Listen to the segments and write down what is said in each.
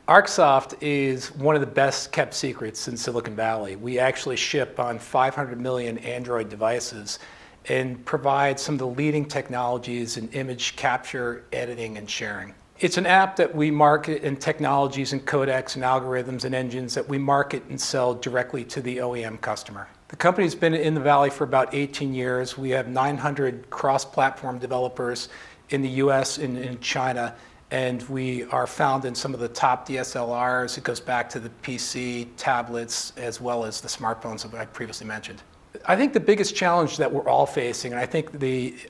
ArcSoft is one of the best kept secrets in Silicon Valley. We actually ship on 500 million Android devices and provide some of the leading technologies in image capture, editing, and sharing. It's an app that we market in technologies and codecs and algorithms and engines that we market and sell directly to the OEM customer. The company's been in the Valley for about 18 years. We have 900 cross-platform developers in the US and in China, and we are found in some of the top DSLRs. It goes back to the PC, tablets, as well as the smartphones that I previously mentioned. I think the biggest challenge that we're all facing, and I think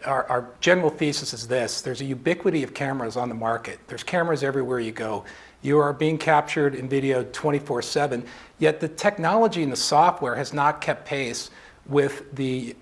our general thesis is this: there's a ubiquity of cameras on the market. There's cameras everywhere you go. You are being captured and videoed 24/7, yet the technology and the software has not kept pace with the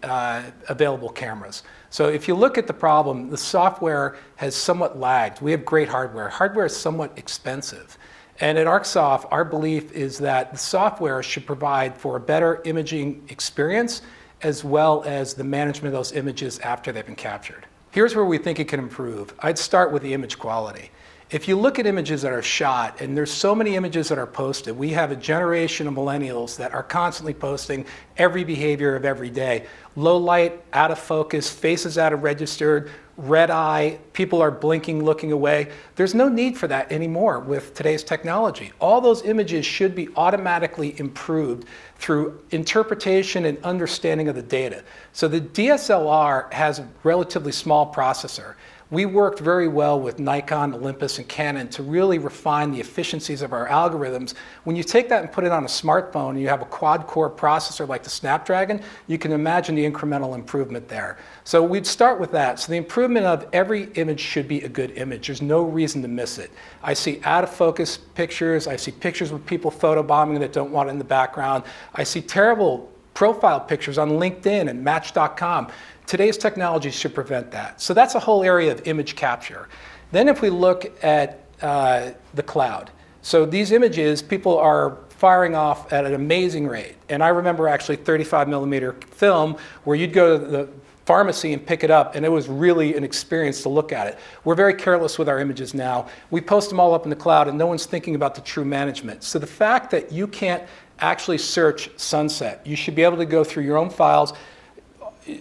available cameras. So if you look at the problem, the software has somewhat lagged. We have great hardware. Hardware is somewhat expensive. And at ArcSoft, our belief is that the software should provide for a better imaging experience as well as the management of those images after they've been captured. Here's where we think it can improve. I'd start with the image quality. If you look at images that are shot, and there's so many images that are posted, we have a generation of millennials that are constantly posting every behavior of every day. Low light, out of focus, faces out of registered, red eye, people are blinking, looking away. There's no need for that anymore with today's technology. All those images should be automatically improved through interpretation and understanding of the data. So the DSLR has a relatively small processor. We worked very well with Nikon, Olympus, and Canon to really refine the efficiencies of our algorithms. When you take that and put it on a smartphone and you have a quad-core processor like the Snapdragon, you can imagine the incremental improvement there. So we'd start with that. So the improvement of every image should be a good image. There's no reason to miss it. I see out-of-focus pictures. I see pictures with people photobombing that don't want it in the background. I see terrible profile pictures on LinkedIn and Match.com. Today's technology should prevent that. So that's a whole area of image capture. Then if we look at the cloud. So these images, people are firing off at an amazing rate. And I remember actually 35 millimeter film where you'd go to the pharmacy and pick it up, and it was really an experience to look at it. We're very careless with our images now. We post them all up in the cloud, and no one's thinking about the true management. So the fact that you can't actually search sunset, you should be able to go through your own files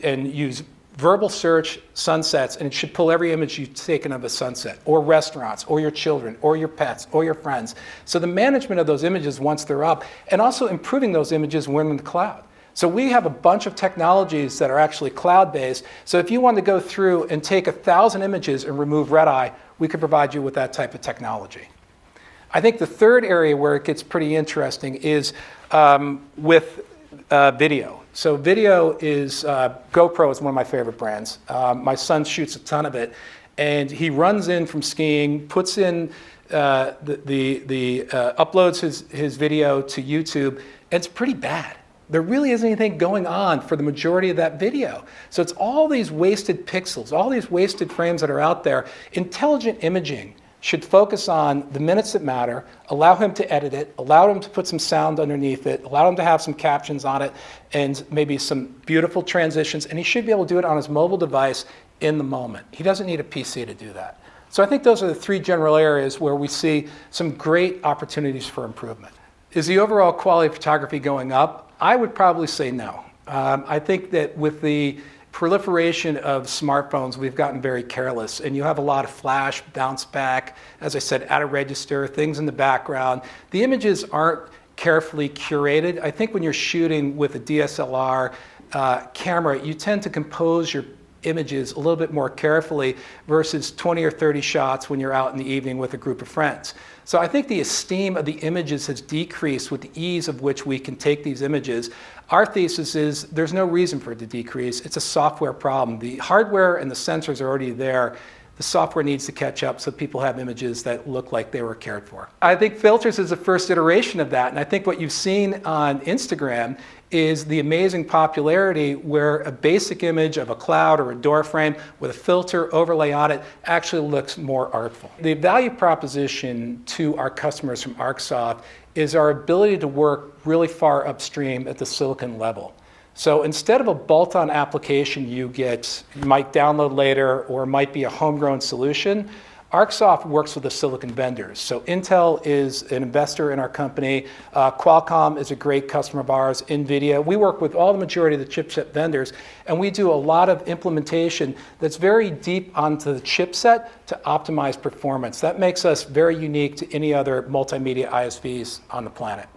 and use verbal search sunsets, and it should pull every image you've taken of a sunset, or restaurants, or your children, or your pets, or your friends. So the management of those images once they're up, and also improving those images when in the cloud. So we have a bunch of technologies that are actually cloud-based. So if you want to go through and take 1,000 images and remove red eye, we could provide you with that type of technology. I think the third area where it gets pretty interesting is with video. So video is, GoPro is one of my favorite brands. My son shoots a ton of it, and he runs in from skiing, puts in, uploads his video to YouTube, and it's pretty bad. There really isn't anything going on for the majority of that video. So it's all these wasted pixels, all these wasted frames that are out there. Intelligent imaging should focus on the minutes that matter, allow him to edit it, allow him to put some sound underneath it, allow him to have some captions on it, and maybe some beautiful transitions, and he should be able to do it on his mobile device in the moment. He doesn't need a PC to do that. So I think those are the three general areas where we see some great opportunities for improvement. Is the overall quality of photography going up? I would probably say no. I think that with the proliferation of smartphones, we've gotten very careless, and you have a lot of flash, bounce back, as I said, out of register, things in the background. The images aren't carefully curated. I think when you're shooting with a DSLR camera, you tend to compose your images a little bit more carefully versus 20 or 30 shots when you're out in the evening with a group of friends. So I think the esteem of the images has decreased with the ease of which we can take these images. Our thesis is there's no reason for it to decrease. It's a software problem. The hardware and the sensors are already there. The software needs to catch up so people have images that look like they were cared for. I think filters is the first iteration of that, and I think what you've seen on Instagram is the amazing popularity where a basic image of a cloud or a door frame with a filter overlay on it actually looks more artful. The value proposition to our customers from ArcSoft is our ability to work really far upstream at the silicon level. So instead of a bolt-on application you might download later or might be a homegrown solution, ArcSoft works with the silicon vendors. So Intel is an investor in our company. Qualcomm is a great customer of ours. NVIDIA. We work with all the majority of the chipset vendors, and we do a lot of implementation that's very deep onto the chipset to optimize performance. That makes us very unique to any other multimedia ISVs on the planet.